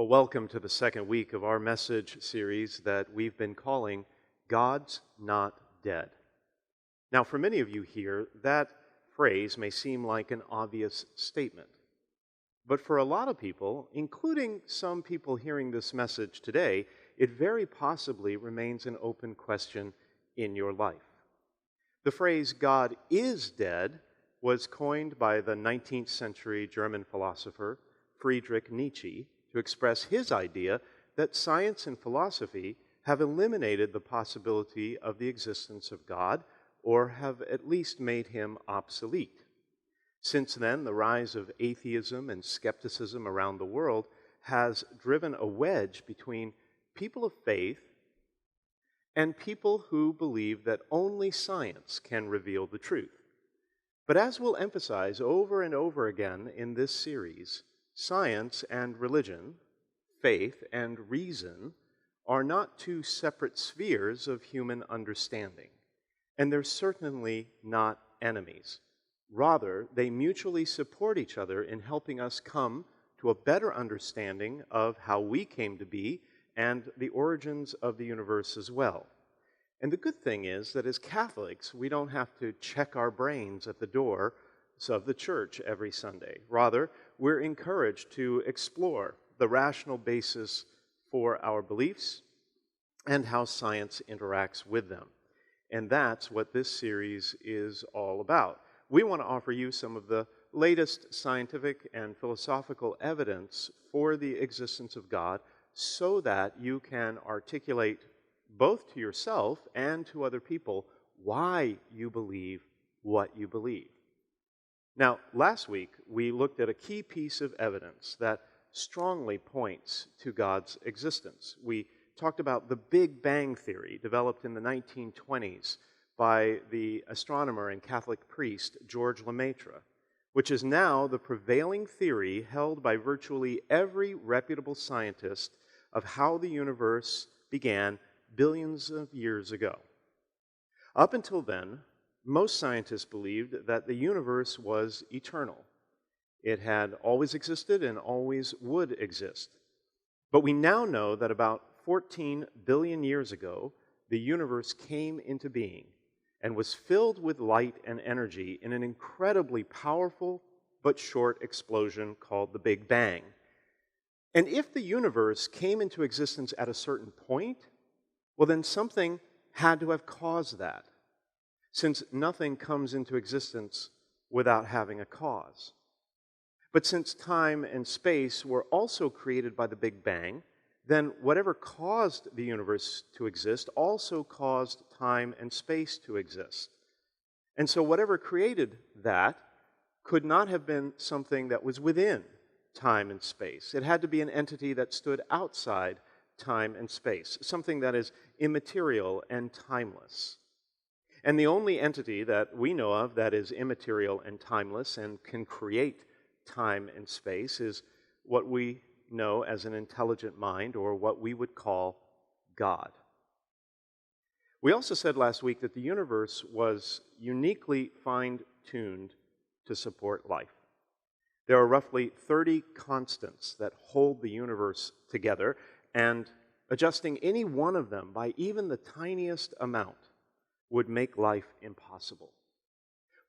Well, welcome to the second week of our message series that we've been calling God's Not Dead. Now, for many of you here, that phrase may seem like an obvious statement. But for a lot of people, including some people hearing this message today, it very possibly remains an open question in your life. The phrase God is dead was coined by the 19th century German philosopher Friedrich Nietzsche to express his idea that science and philosophy have eliminated the possibility of the existence of God, or have at least made him obsolete. Since then, the rise of atheism and skepticism around the world has driven a wedge between people of faith and people who believe that only science can reveal the truth. But as we'll emphasize over and over again in this series, science and religion, faith and reason, are not two separate spheres of human understanding, and they're certainly not enemies. Rather, they mutually support each other in helping us come to a better understanding of how we came to be and the origins of the universe as well. And the good thing is that as Catholics, we don't have to check our brains at the door of the church every Sunday. Rather, we're encouraged to explore the rational basis for our beliefs and how science interacts with them. And that's what this series is all about. We want to offer you some of the latest scientific and philosophical evidence for the existence of God so that you can articulate both to yourself and to other people why you believe what you believe. Now, last week, we looked at a key piece of evidence that strongly points to God's existence. We talked about the Big Bang Theory developed in the 1920s by the astronomer and Catholic priest George Lemaitre, which is now the prevailing theory held by virtually every reputable scientist of how the universe began billions of years ago. Up until then, most scientists believed that the universe was eternal. It had always existed and always would exist. But we now know that about 14 billion years ago, the universe came into being and was filled with light and energy in an incredibly powerful but short explosion called the Big Bang. And if the universe came into existence at a certain point, well, then something had to have caused that, since nothing comes into existence without having a cause. But since time and space were also created by the Big Bang, then whatever caused the universe to exist also caused time and space to exist. And so whatever created that could not have been something that was within time and space. It had to be an entity that stood outside time and space, something that is immaterial and timeless. And the only entity that we know of that is immaterial and timeless and can create time and space is what we know as an intelligent mind, or what we would call God. We also said last week that the universe was uniquely fine-tuned to support life. There are roughly 30 constants that hold the universe together, and adjusting any one of them by even the tiniest amount would make life impossible,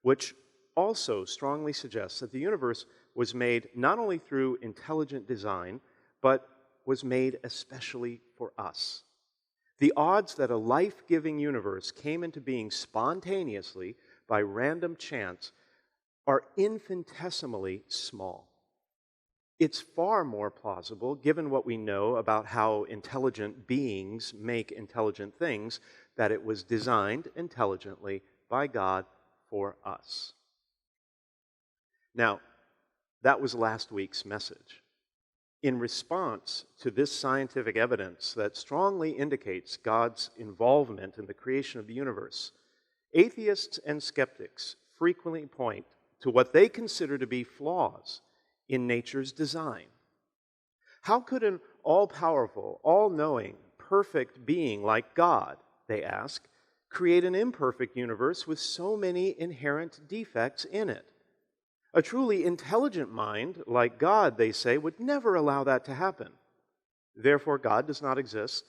which also strongly suggests that the universe was made not only through intelligent design, but was made especially for us. The odds that a life-giving universe came into being spontaneously by random chance are infinitesimally small. It's far more plausible, given what we know about how intelligent beings make intelligent things, that it was designed intelligently by God for us. Now, that was last week's message. In response to this scientific evidence that strongly indicates God's involvement in the creation of the universe, atheists and skeptics frequently point to what they consider to be flaws in nature's design. How could an all-powerful, all-knowing, perfect being like God, they ask, create an imperfect universe with so many inherent defects in it? A truly intelligent mind, like God, they say, would never allow that to happen. Therefore, God does not exist,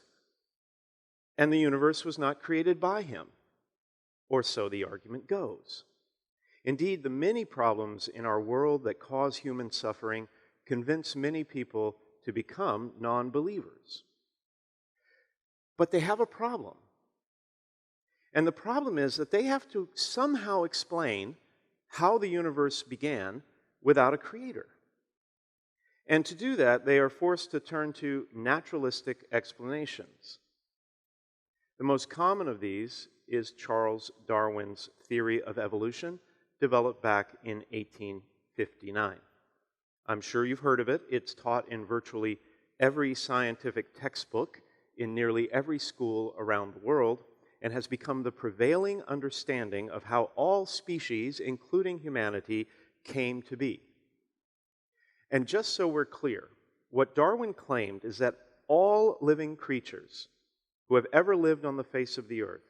and the universe was not created by him. Or so the argument goes. Indeed, the many problems in our world that cause human suffering convince many people to become non-believers. But they have a problem. And the problem is that they have to somehow explain how the universe began without a creator. And to do that, they are forced to turn to naturalistic explanations. The most common of these is Charles Darwin's theory of evolution, developed back in 1859. I'm sure you've heard of it. It's taught in virtually every scientific textbook in nearly every school around the world, and has become the prevailing understanding of how all species, including humanity, came to be. And just so we're clear, what Darwin claimed is that all living creatures who have ever lived on the face of the earth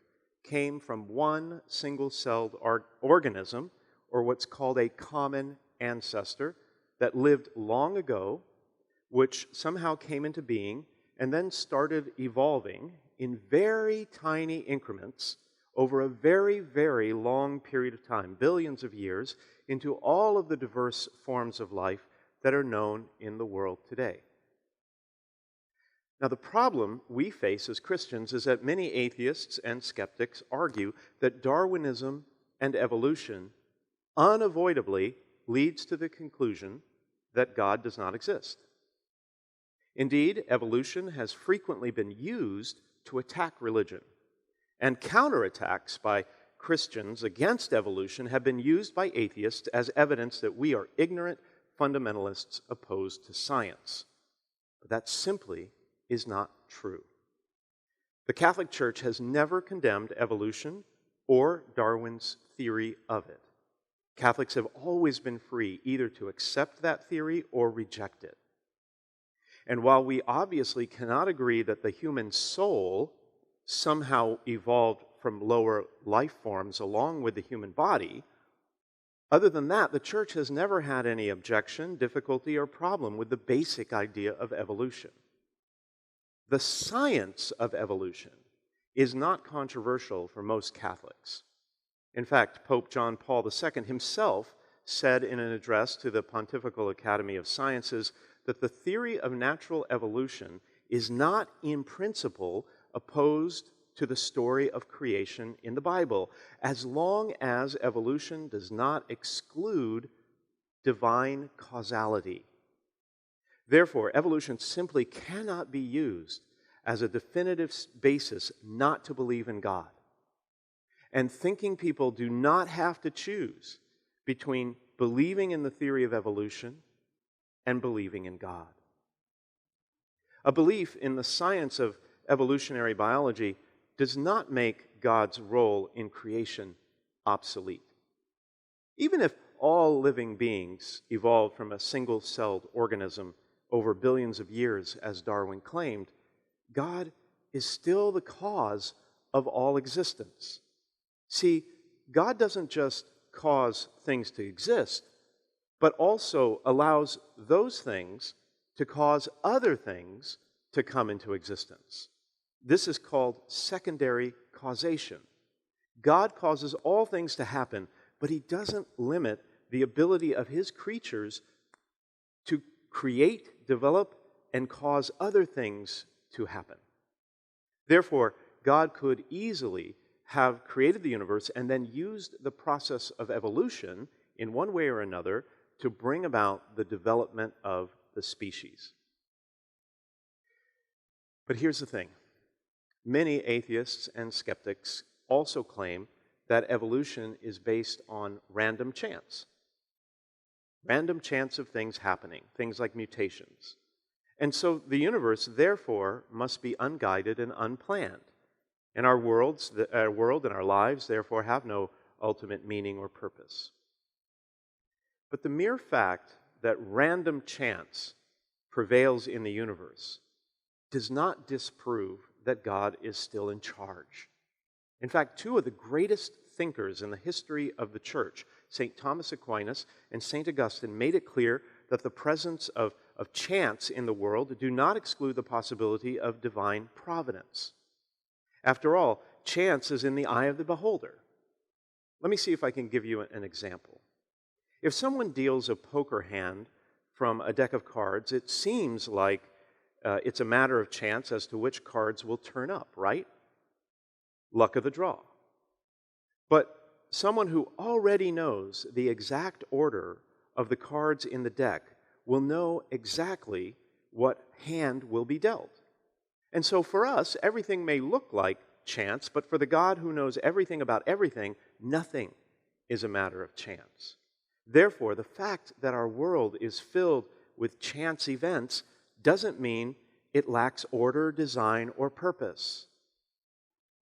came from one single-celled organism, or what's called a common ancestor, that lived long ago, which somehow came into being and then started evolving in very tiny increments over a very, very long period of time, billions of years, into all of the diverse forms of life that are known in the world today. Now, the problem we face as Christians is that many atheists and skeptics argue that Darwinism and evolution unavoidably leads to the conclusion that God does not exist. Indeed, evolution has frequently been used to attack religion, and counterattacks by Christians against evolution have been used by atheists as evidence that we are ignorant fundamentalists opposed to science. But that simply is not true. The Catholic Church has never condemned evolution or Darwin's theory of it. Catholics have always been free either to accept that theory or reject it. And while we obviously cannot agree that the human soul somehow evolved from lower life forms along with the human body, other than that, the Church has never had any objection, difficulty, or problem with the basic idea of evolution. The science of evolution is not controversial for most Catholics. In fact, Pope John Paul II himself said in an address to the Pontifical Academy of Sciences that the theory of natural evolution is not in principle opposed to the story of creation in the Bible, as long as evolution does not exclude divine causality. Therefore, evolution simply cannot be used as a definitive basis not to believe in God. And thinking people do not have to choose between believing in the theory of evolution and believing in God. A belief in the science of evolutionary biology does not make God's role in creation obsolete. Even if all living beings evolved from a single-celled organism over billions of years, as Darwin claimed, God is still the cause of all existence. See, God doesn't just cause things to exist, but also allows those things to cause other things to come into existence. This is called secondary causation. God causes all things to happen, but he doesn't limit the ability of his creatures to create, develop, and cause other things to happen. Therefore, God could easily have created the universe and then used the process of evolution in one way or another to bring about the development of the species. But here's the thing. Many atheists and skeptics also claim that evolution is based on random chance. Random chance of things happening, things like mutations. And so the universe, therefore, must be unguided and unplanned. And our world and our lives, therefore, have no ultimate meaning or purpose. But the mere fact that random chance prevails in the universe does not disprove that God is still in charge. In fact, two of the greatest thinkers in the history of the church, St. Thomas Aquinas and St. Augustine, made it clear that the presence of of chance in the world do not exclude the possibility of divine providence. After all, chance is in the eye of the beholder. Let me see if I can give you an example. If someone deals a poker hand from a deck of cards, it seems like it's a matter of chance as to which cards will turn up, right? Luck of the draw. But someone who already knows the exact order of the cards in the deck will know exactly what hand will be dealt. And so for us, everything may look like chance, but for the God who knows everything about everything, nothing is a matter of chance. Therefore, the fact that our world is filled with chance events doesn't mean it lacks order, design, or purpose.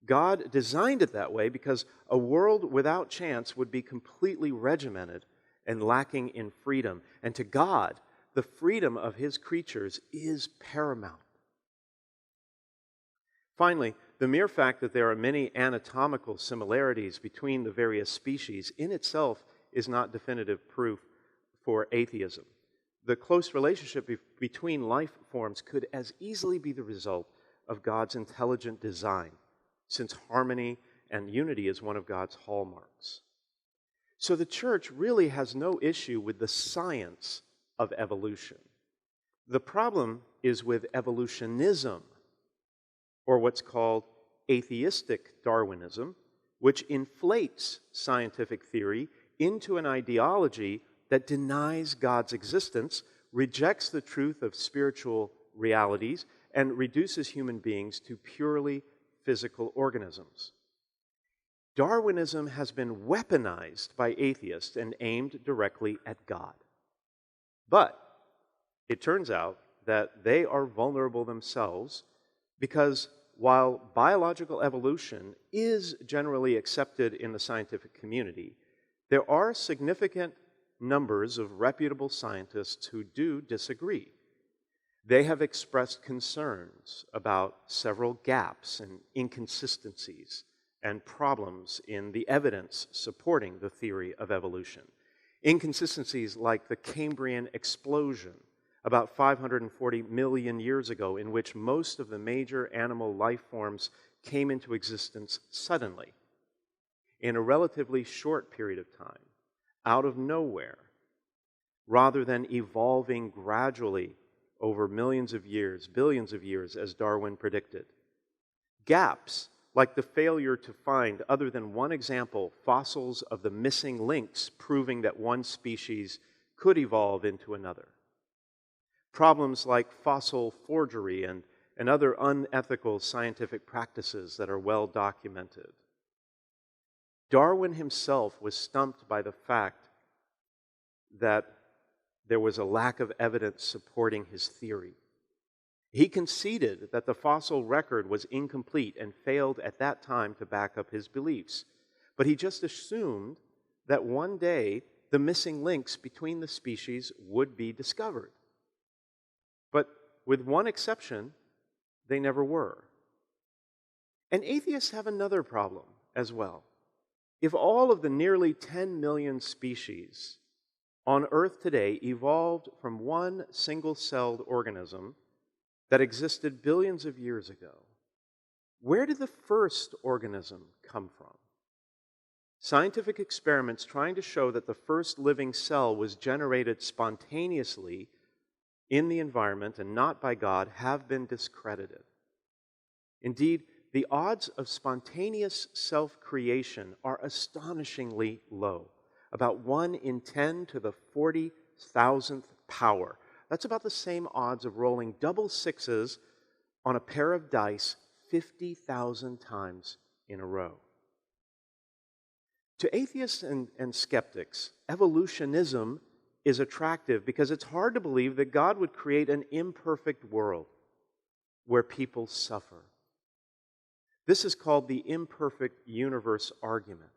God designed it that way because a world without chance would be completely regimented and lacking in freedom. And to God, the freedom of His creatures is paramount. Finally, the mere fact that there are many anatomical similarities between the various species in itself is not definitive proof for atheism. The close relationship between life forms could as easily be the result of God's intelligent design, since harmony and unity is one of God's hallmarks. So the church really has no issue with the science of evolution. The problem is with evolutionism, or what's called atheistic Darwinism, which inflates scientific theory into an ideology that denies God's existence, rejects the truth of spiritual realities, and reduces human beings to purely physical organisms. Darwinism has been weaponized by atheists and aimed directly at God. But it turns out that they are vulnerable themselves because while biological evolution is generally accepted in the scientific community, there are significant numbers of reputable scientists who do disagree. They have expressed concerns about several gaps and inconsistencies and problems in the evidence supporting the theory of evolution. Inconsistencies like the Cambrian explosion about 540 million years ago, in which most of the major animal life forms came into existence suddenly, in a relatively short period of time, out of nowhere, rather than evolving gradually over millions of years, billions of years, as Darwin predicted. Gaps, like the failure to find, other than one example, fossils of the missing links proving that one species could evolve into another. Problems like fossil forgery and other unethical scientific practices that are well documented. Darwin himself was stumped by the fact that there was a lack of evidence supporting his theory. He conceded that the fossil record was incomplete and failed at that time to back up his beliefs. But he just assumed that one day the missing links between the species would be discovered. But with one exception, they never were. And atheists have another problem as well. If all of the nearly 10 million species on Earth today evolved from one single-celled organism that existed billions of years ago, where did the first organism come from? Scientific experiments trying to show that the first living cell was generated spontaneously in the environment and not by God have been discredited. Indeed, the odds of spontaneous self-creation are astonishingly low, about 1 in 10 to the 40,000th power. That's about the same odds of rolling double sixes on a pair of dice 50,000 times in a row. To atheists and skeptics, evolutionism is attractive because it's hard to believe that God would create an imperfect world where people suffer. This is called the imperfect universe argument.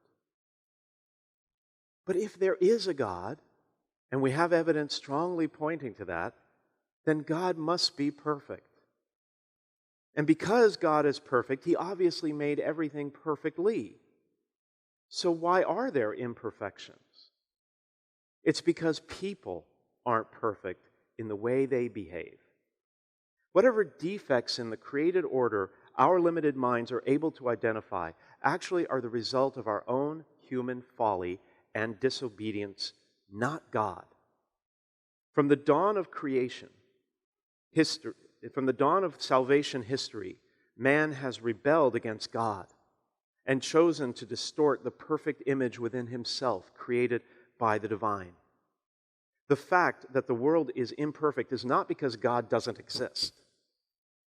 But if there is a God, and we have evidence strongly pointing to that, then God must be perfect. And because God is perfect, He obviously made everything perfectly. So why are there imperfections? It's because people aren't perfect in the way they behave. Whatever defects in the created order our limited minds are able to identify actually are the result of our own human folly and disobedience, not God. From the dawn of creation, from the dawn of salvation history, man has rebelled against God and chosen to distort the perfect image within himself created by the divine. The fact that the world is imperfect is not because God doesn't exist,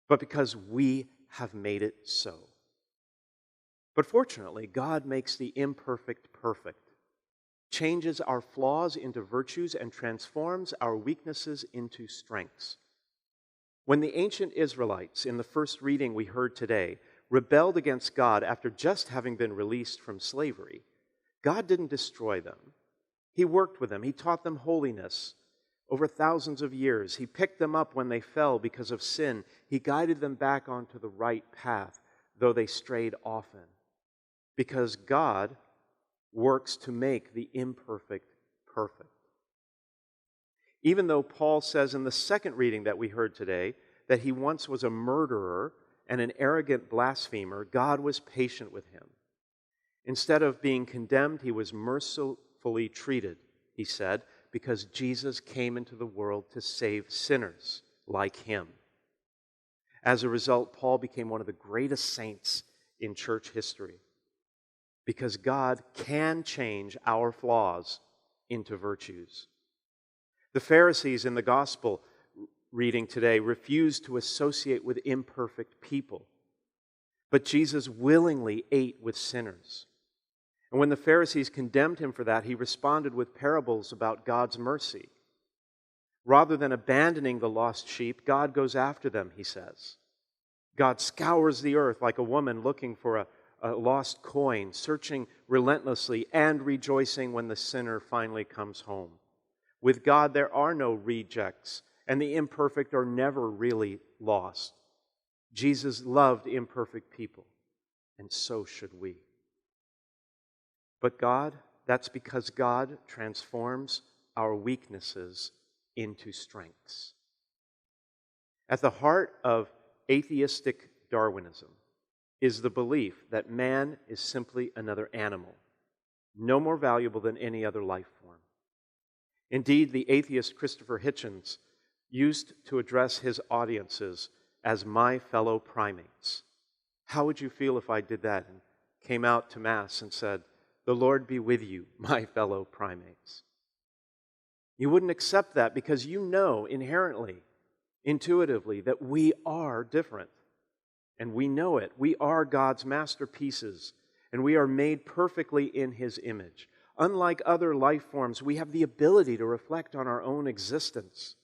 but because we have made it so. But fortunately, God makes the imperfect perfect, changes our flaws into virtues, and transforms our weaknesses into strengths. When the ancient Israelites, in the first reading we heard today, rebelled against God after just having been released from slavery, God didn't destroy them. He worked with them. He taught them holiness over thousands of years. He picked them up when they fell because of sin. He guided them back onto the right path, though they strayed often. Because God works to make the imperfect perfect. Even though Paul says in the second reading that we heard today that he once was a murderer and an arrogant blasphemer, God was patient with him. Instead of being condemned, he was mercifully treated, he said, because Jesus came into the world to save sinners like him. As a result, Paul became one of the greatest saints in church history, because God can change our flaws into virtues. The Pharisees in the gospel reading today refused to associate with imperfect people, but Jesus willingly ate with sinners. And when the Pharisees condemned him for that, he responded with parables about God's mercy. Rather than abandoning the lost sheep, God goes after them, he says. God scours the earth like a woman looking for a lost coin, searching relentlessly and rejoicing when the sinner finally comes home. With God, there are no rejects, and the imperfect are never really lost. Jesus loved imperfect people, and so should we. But that's because God transforms our weaknesses into strengths. At the heart of atheistic Darwinism is the belief that man is simply another animal, no more valuable than any other life form. Indeed, the atheist Christopher Hitchens used to address his audiences as my fellow primates. How would you feel if I did that and came out to Mass and said, "The Lord be with you, my fellow primates"? You wouldn't accept that because you know inherently, intuitively, that we are different. And we know it. We are God's masterpieces, and we are made perfectly in His image. Unlike other life forms, we have the ability to reflect on our own existence.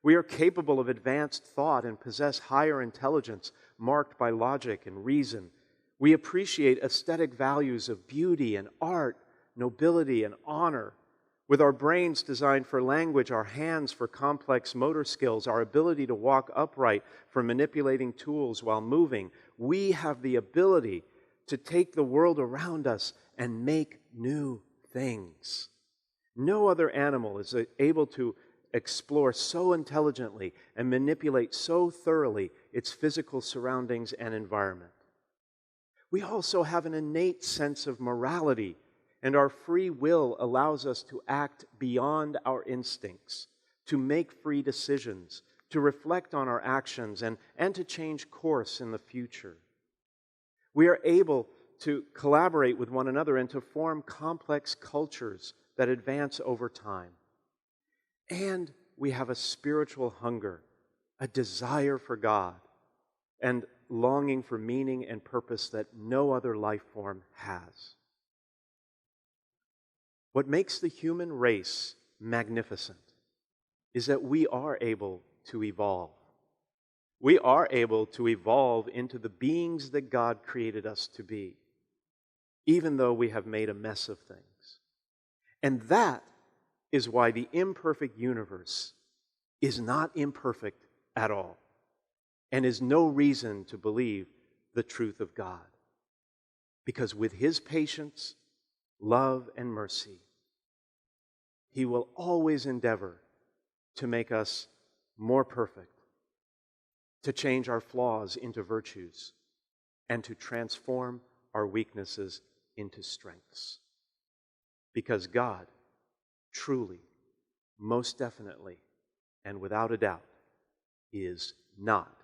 We are capable of advanced thought and possess higher intelligence marked by logic and reason. We appreciate aesthetic values of beauty and art, nobility and honor. With our brains designed for language, our hands for complex motor skills, our ability to walk upright for manipulating tools while moving, we have the ability to take the world around us and make new things. No other animal is able to explore so intelligently and manipulate so thoroughly its physical surroundings and environment. We also have an innate sense of morality, and our free will allows us to act beyond our instincts, to make free decisions, to reflect on our actions, and to change course in the future. We are able to collaborate with one another and to form complex cultures that advance over time. And we have a spiritual hunger, a desire for God, and longing for meaning and purpose that no other life form has. What makes the human race magnificent is that we are able to evolve. We are able to evolve into the beings that God created us to be, even though we have made a mess of things. And that is why the imperfect universe is not imperfect at all, and is no reason to believe the truth of God. Because with His patience, love, and mercy, He will always endeavor to make us more perfect, to change our flaws into virtues, and to transform our weaknesses into strengths. Because God truly, most definitely, and without a doubt, is not